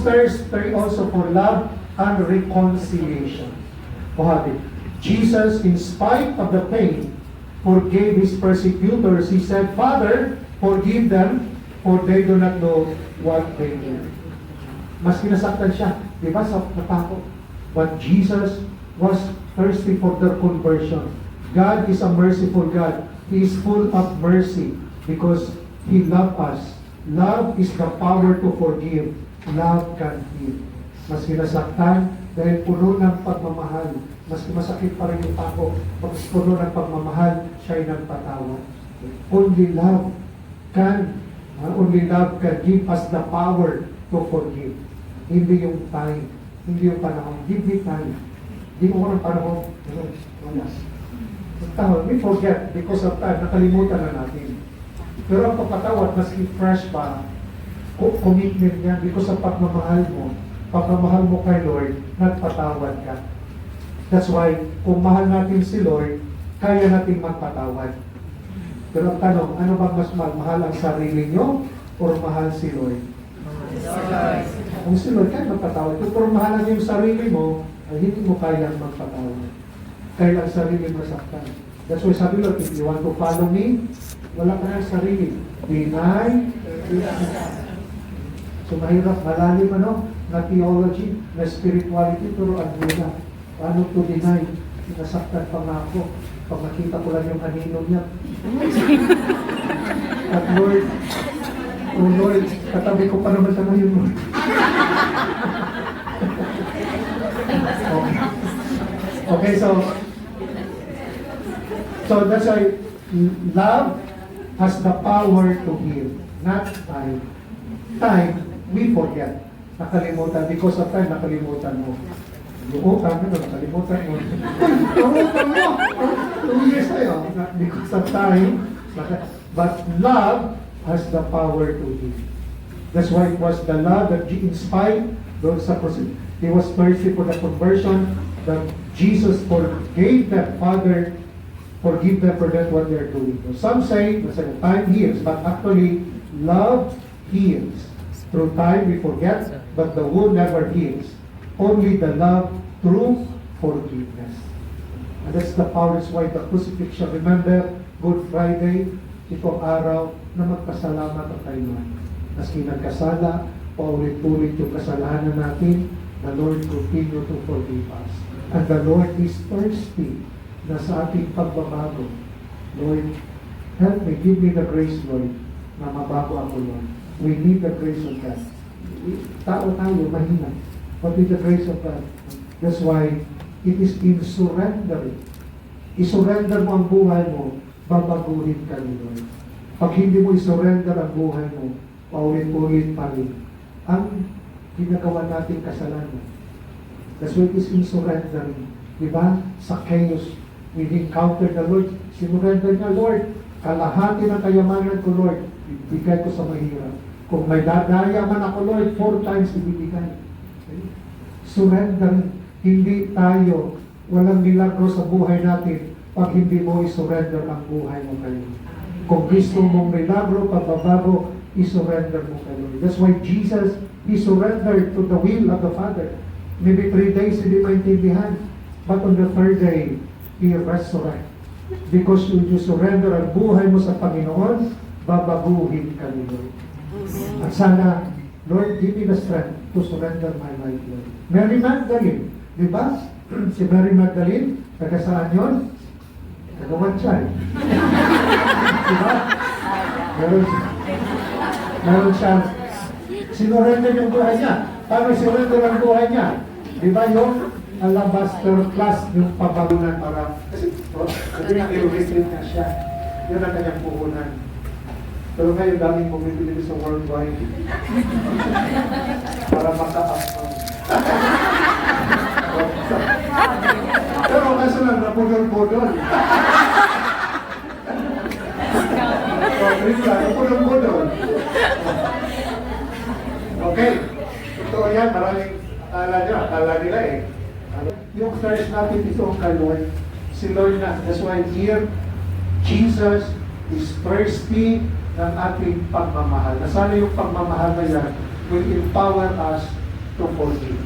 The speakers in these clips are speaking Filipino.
thirsty also for love and reconciliation. Jesus, in spite of the pain, forgave his persecutors. He said, Father, forgive them, for they do not know what they do. Mas kinasaktan siya, di ba, sa natakot. But Jesus was thirsty for their conversion. God is a merciful God. He is full of mercy because He loved us. Love is the power to forgive. Love can heal. Mas kinasaktan dahil puno ng pagmamahal. Mas masakit pa rin yung tako. Mas puno ng pagmamahal, siya'y nagpatawad. Only love can give us the power to forgive. Hindi yung time. Hindi yung panahon. Give me time. Hindi mo ng panahon. Wala. We forget because of time. Nakalimutan na natin. Pero ang pagpatawad, maski fresh pa, commitment niya because of pagmamahal mo kay Lord, nagpatawad ka. That's why, kung mahal natin si Lord, kaya natin magpatawad. Pero ang tanong, ano bang mas mahal ang sarili nyo o mahal si Lord? Kung si Lord, kaya magpatawad. Kung mahal natin yung sarili mo, ay hindi mo kayang magpatawad. Kaya ang sarili mo saktan. That's why sabi Lord, if you want to follow me, wala ka ng sarili. Deny. So mahirap, malalim na theology, na spirituality, pero ang mula. Paano to deny? Nasaktan pa nga ako. Pag nakita ko lang yung anino niya. At Lord, oh Lord, katabi ko pa naman sa ngayon, Lord. Okay, so that's why love has the power to heal, not time. Time, we forget. Nakalimutan. Because of time, nakalimutan mo. Nakalimutan mo. Yes, tayo. Because of time. But love has the power to heal. That's why it was the love that inspired those supposed. He was thirsty for the conversion that Jesus forgave that Father, forgive them for that what they're doing. Some say that time heals, but actually love heals. Through time we forget, but the wound never heals. Only the love through forgiveness. And that's the power. That's why the crucifixion. Remember, Good Friday, ito araw na magpasalamat ang kay Lord. Maski nagkasala, paulit-ulit yung kasalanan natin, the Lord continue to forgive us. And the Lord is thirsty na sa ating pagbabago. Lord, help me, give me the grace, Lord, na mabago ako, Lord. We need the grace of God. Tao tayo, mahina. But with the grace of God, that's why it is in surrendering. I-surrender mo ang buhay mo, babaguhin ka ni Lord. Pag hindi mo i-surrender ang buhay mo, paulit-ulit pa rin ang ginagawa nating kasalanan. That's why it is in surrendering. Diba? Sa chaos, we encounter the Lord. Sinurrender niya, Lord, kalahati ng kayamanan ko, Lord, ibigay ko sa mahirap. Kung may dadaya man ako, Lord, 4 times ibibigay. Surrendering. Hindi tayo, walang milagro sa buhay natin pag hindi mo i-surrender ang buhay mo kayo. Kung gusto mong milagro, pagbabago, i-surrender mo kayo. That's why Jesus, He surrendered to the will of the Father. Maybe 3 days, hindi maintindihan. But on the 3rd day, He resurrected. Because you surrender ang buhay mo sa Panginoon, babaguhin ka ni Lord. At sana, Lord, give me the strength to surrender my life, Lord. Mary Magdalene, di ba? Si Mary Magdalene, taga saan yun? Taga Wanchay. Di ba? Meron siya, sinurrender yung buhay niya. Paano sinurrender ang buhay niya? Di ba yung alabaster class, yung pabalunan para, kasi, i-retreat na siya. Yun ang kanyang puhunan. Pero ngayon, daming bumibili sa worldwide. Para maka-up. Pero kaso lang, napudol-pudol. Napudol-pudol. Okay. Ito yan, maraming akala nila eh. Yung thirst natin ito kay Lord, si Lord na. That's why here, Jesus is thirsty ng ating pagmamahal. Nasana yung pagmamahal na yan will empower us to forgive.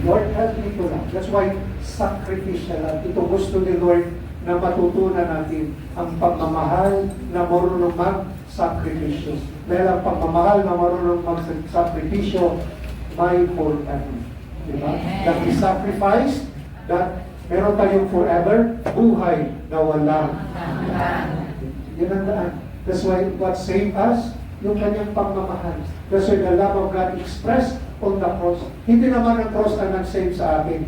Lord, help me to love. That's why sacrificial love. Ito gusto ni Lord na matutunan natin ang pagmamahal na marunong mag-sakripisyo. Dahil ang pagmamahal na marunong mag-sakripisyo may forever. Diba? That we sacrifice, that meron tayong forever, buhay na walang yun ang daan. That's why what saved us, yung kanyang pagmamahal. That's why the love of God expressed on the cross. Hindi naman ang cross ang nag-save sa atin.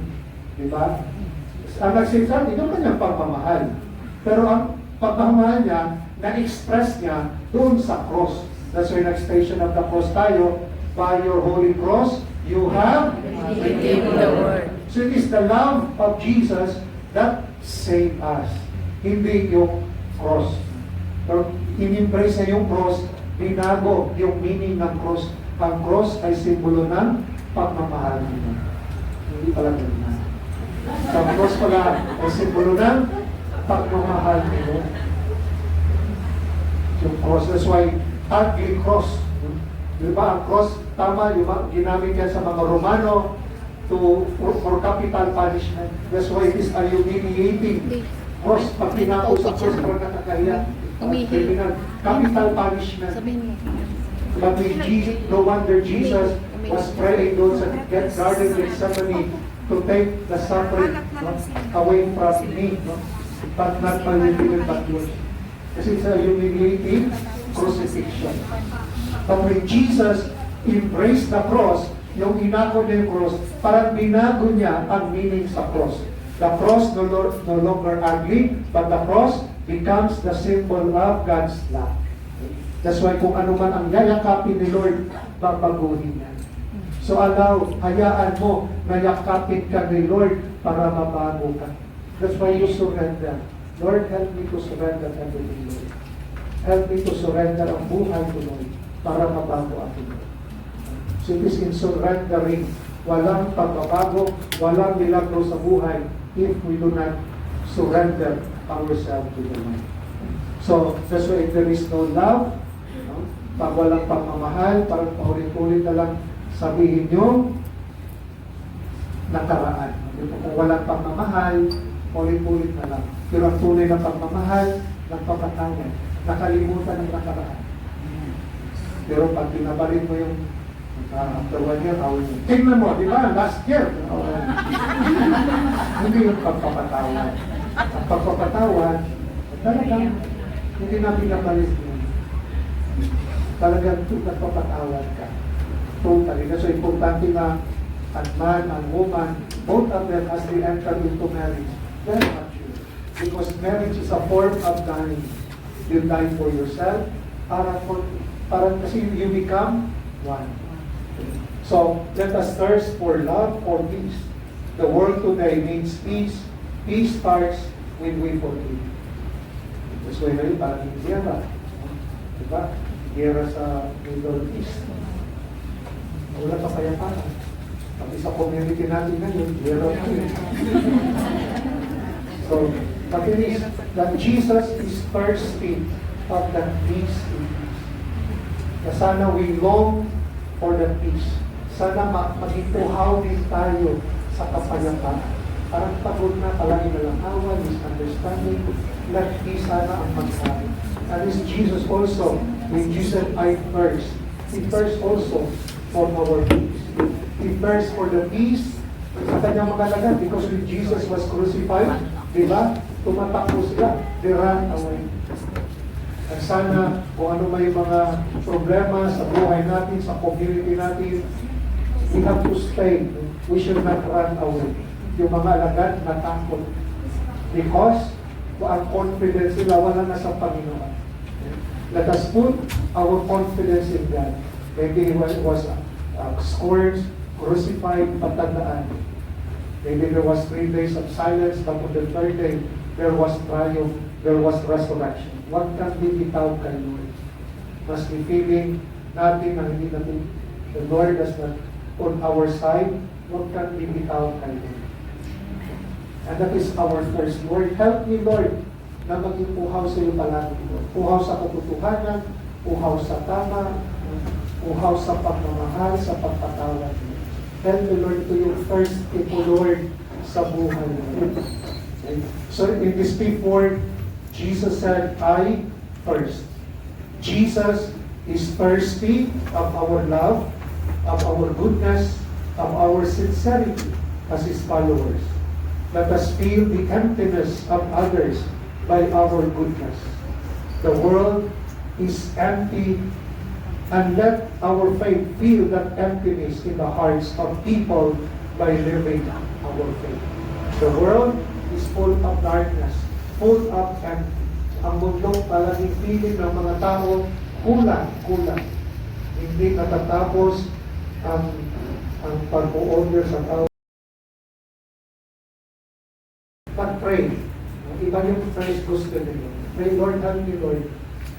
Diba? Ang nag-save sa atin, yung kanyang pagmamahal. Pero ang pagmamahal niya, na-express niya doon sa cross. That's why nag-station of the cross tayo. By your holy cross, you have redeemed the world. So it is the love of Jesus that saved us. Hindi yung cross. Pero in-embrace niya yung cross, binago yung meaning ng cross. Ang cross ay simbolo ng pagmamahal niya. Hindi pala ganyan. Ang cross pala ay simbolo ng pagmamahal niya. Yung cross, that's why ugly cross. Di ba ang cross, tama, yung ginamit yan sa mga Romano for capital punishment. That's why it is a humiliating cross. Pag pinako sa cross, parang nakakahiya. Criminal, capital punishment. But with Jesus, no wonder Jesus was praying doon sa Garden of Gethsemane to take the suffering away from me, but not my will but yours. Kasi it's a humiliating crucifixion. But when Jesus embraced the cross, yung inako niya yung cross, parang binago niya ang meaning sa cross. The cross no longer ugly, but the cross becomes the symbol of God's love. That's why kung ano man ang yayakapin ni Lord, babaguhin niya. So hayaan mo na yakapin ka ni Lord para mabago ka. That's why you surrender. Lord, help me to surrender everything, Lord. Help me to surrender ang buhay ko, Lord, para mabago ako, Lord. So it is in surrendering, walang pagbabago, walang milagro sa buhay if we do not surrender ourselves to the Lord. So, that's why if there is no love, pag walang pagmamahal, parang paulit-ulit na lang sabihin nyo, nakaraan. Kung walang pagmamahal, paulit-ulit na lang. Pero ang tunay na pagmamahal, nagpapatayan. Nakalimutan ng nakaraan. Pero pag pinabalik mo yung after 1 year, tingnan mo, di ba? Last year. Hindi yung pagpapatawan. Ang pagpapatawan, talagang hindi na pinabalik mo. Talagang nagpapatawan ka. Totally. So, importante na ang man and woman, both of them as they enter into marriage, very mature. Because marriage is a form of dying. You die for yourself, para kasi you become one. So, let us thirst for love, for peace. The world today needs peace. Peace starts when we forgive. That's why ngayon, parang yung gera. Diba? Gera sa Middle East. Wala pa kapayapaan. Pati sa community natin ngayon, gera po yun. So, but it is that Jesus is thirsty of that peace in peace. Na sana we long for that peace. Sana maging uhaw din tayo sa kapayapaan. Parang pagod na, palagi na lang away, misunderstanding. Let peace sana ang magsabi. And this Jesus also, when Jesus said, I thirst, He thirst also for our peace. He thirst for the peace sa kanyang mga lagat because when Jesus was crucified, di ba? Tumatakbo sila. They ran away. At sana, kung ano may mga problema sa buhay natin, sa community natin, we have to stay. We should not run away. Yung mga alagad natakot. Because, ang confidence nila, wala na sa Panginoon. Let us put our confidence in God. Maybe he was scourged, crucified, patandaan. Maybe there was 3 days of silence, but on the 3rd day, there was triumph, there was resurrection. Huwag kang bibitaw kay Lord. Mas feeling natin na hindi natin, the Lord is not on our side, huwag kang bibitaw kay Lord. And that is our first Lord. Help me, Lord, na maging uhaw sa iyo palagi, Lord. Uhaw sa katotohanan, uhaw sa tama, uhaw sa pagmamahal, sa pagpatawad. Help me, Lord, to yung thirsty po, Lord, sa buhay. Okay? So in this fifth word, Jesus said, I thirst. Jesus is thirsty of our love, of our goodness, of our sincerity as His followers. Let us feel the emptiness of others by our goodness. The world is empty, and let our faith feel that emptiness in the hearts of people by living our faith. The world is full of darkness, full of empty. Ang mundo palaging feeling ng mga tao, kulang. Hindi natatapos ang pag-order sa tao. Pag-pray. Iba yung praise gusto nila. Pray, Lord, help me, Lord.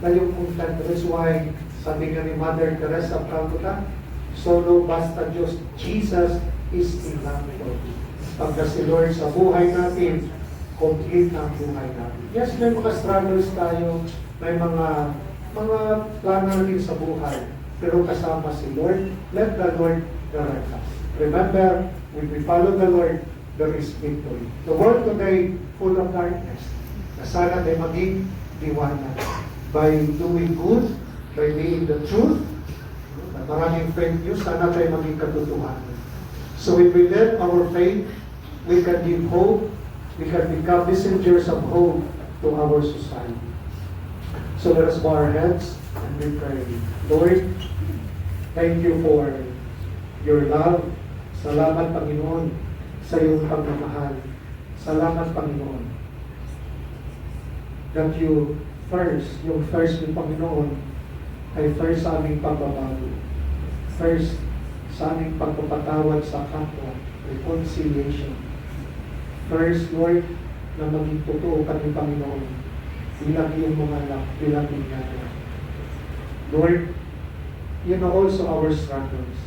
Na yung content. That's why, sabi nga ni Mother Teresa of Calcutta, solo basta Diyos, Jesus is enough, Lord. Pagka si Lord sa buhay natin, complete ang buhay natin. Yes, may mga struggles tayo, may mga plano natin sa buhay. Pero kasama si Lord, let the Lord direct us. Remember, when we follow the Lord, there is victory. The world today, full of darkness. Na sana tayo maging liwanag. By doing good, by being the truth, at maraming fake news, sana tayo maging katotohanan. So if we let our faith, we can give hope, we can become messengers of hope to our society. So let us bow our heads and we pray. Lord, thank you for your love. Salamat, Panginoon, sa iyong pagmamahal. Salamat, Panginoon, that you first, yung first ng Panginoon, ay first sa aming pagbabago. First sa aming pagpapatawad sa kapwa, reconciliation. First, Lord, na maging totoo kami, Panginoon, bilang iyong mga anak, bilang inyana. Lord, you know also our struggles,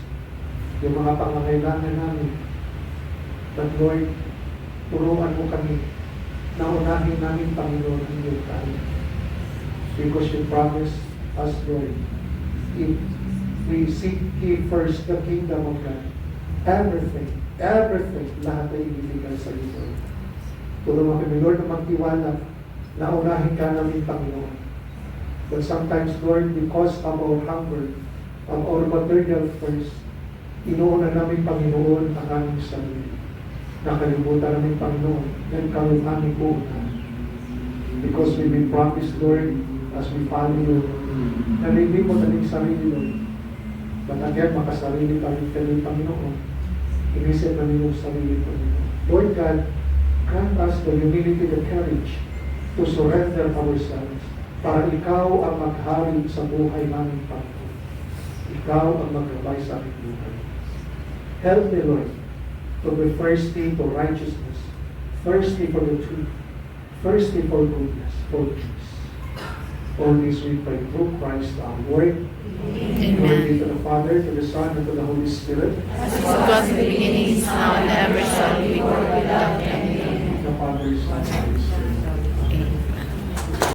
yung mga pangangailangan namin. But Lord, turuan mo kami na unahin namin, Panginoon, ang iyong tayo. Because you promised us, Lord, if we seek ye first the kingdom of God, everything, lahat ay ibibigay sa iyo, Lord. Tulungan kami, Lord, na magtiwala na unahin ka namin, Panginoon. But sometimes, Lord, because of our hunger, of our material first, inuuna namin, Panginoon, ang aming sarili. Nakalimutan namin, Panginoon, yan kami aming uunahan. Because we've been promised, Lord, as we follow you, na hindi mo taling sarili, Lord. But again, makasarili kami, Panginoon. Inisip namin yung sarili, Panginoon. Lord God, grant us the humility, the courage to surrender ourselves para ikaw ang maghari sa buhay namin, Panginoon. Ikaw ang maggabay sa aming buhay. Help me, Lord, to be thirsty for righteousness, thirsty for the truth, thirsty for goodness, for peace. All this we pray through Christ our Lord. Glory be to the Father, to the Son, and to the Holy Spirit. As it was in the beginning, is now, and ever shall be, world without end. The Father, Son, and Holy Spirit.